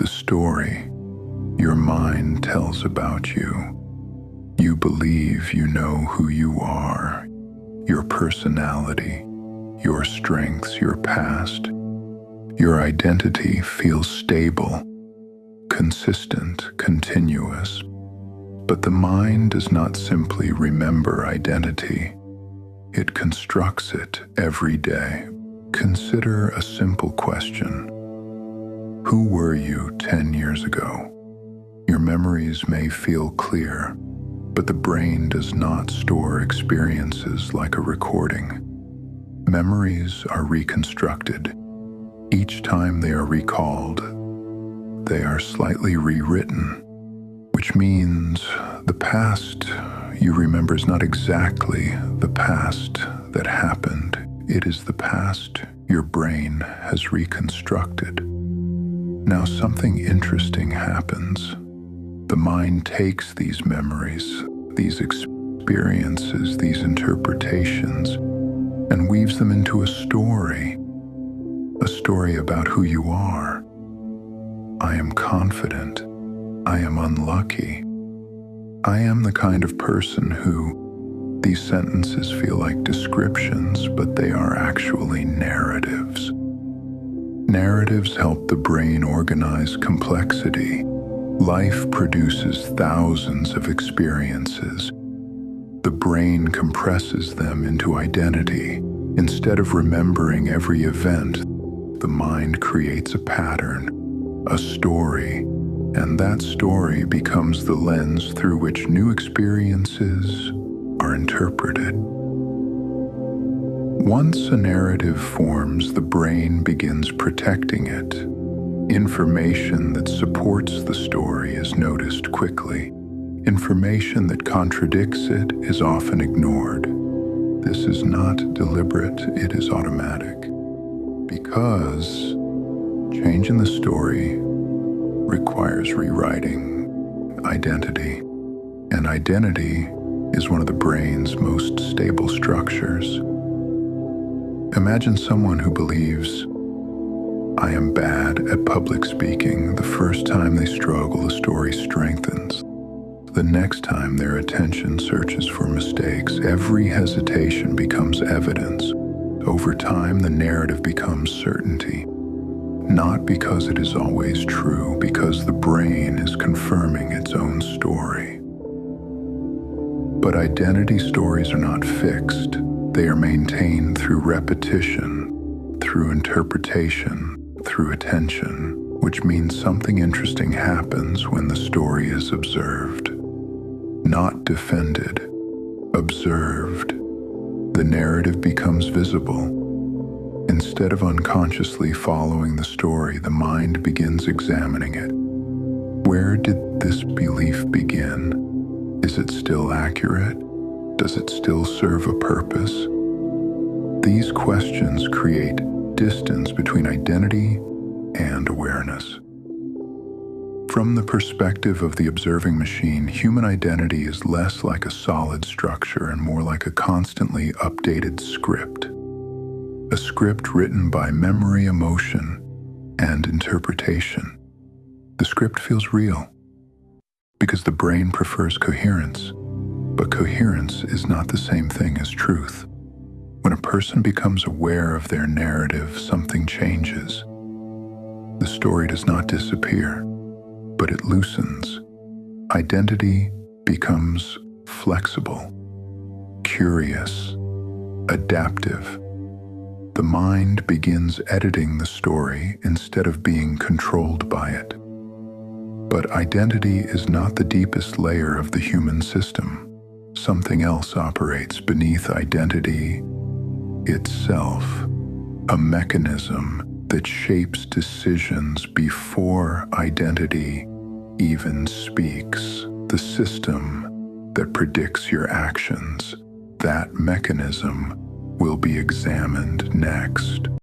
the story your mind tells about you. You believe you know who you are, your personality, your strengths, your past. Your identity feels stable, consistent, continuous. But the mind does not simply remember identity. It constructs it every day. Consider a simple question. Who were you 10 years ago? Your memories may feel clear, but the brain does not store experiences like a recording. Memories are reconstructed. Each time they are recalled, they are slightly rewritten, which means the past you remember is not exactly the past that happened. It is the past your brain has reconstructed. Now something interesting happens. The mind takes these memories, these experiences, these interpretations, and weaves them into a story about who you are. I am confident. I am unlucky. I am the kind of person who, these sentences feel like descriptions, but they are actually narratives. Narratives help the brain organize complexity. Life produces thousands of experiences. The brain compresses them into identity. Instead of remembering every event, the mind creates a pattern, a story, and that story becomes the lens through which new experiences are interpreted. Once a narrative forms, the brain begins protecting it. Information that supports the story is noticed quickly. Information that contradicts it is often ignored. This is not deliberate, it is automatic. Because change in the story requires rewriting identity. And identity is one of the brain's most stable structures. Imagine someone who believes, I am bad at public speaking. The first time they struggle, the story strengthens. The next time their attention searches for mistakes, every hesitation becomes evidence. Over time, the narrative becomes certainty. Not because it is always true, because the brain is confirming its own story. But identity stories are not fixed. They are maintained through repetition, through interpretation, through attention, which means something interesting happens when the story is observed. Not defended, observed. The narrative becomes visible. Instead of unconsciously following the story, the mind begins examining it. Where did this belief begin? Is it still accurate? Does it still serve a purpose? These questions create distance between identity and awareness. From the perspective of the observing machine, human identity is less like a solid structure and more like a constantly updated script. A script written by memory, emotion, and interpretation. The script feels real because the brain prefers coherence, but coherence is not the same thing as truth. When a person becomes aware of their narrative, something changes. The story does not disappear, but it loosens. Identity becomes flexible, curious, adaptive. The mind begins editing the story instead of being controlled by it. But identity is not the deepest layer of the human system. Something else operates beneath identity itself, a mechanism that shapes decisions before identity even speaks. The system that predicts your actions, that mechanism will be examined next.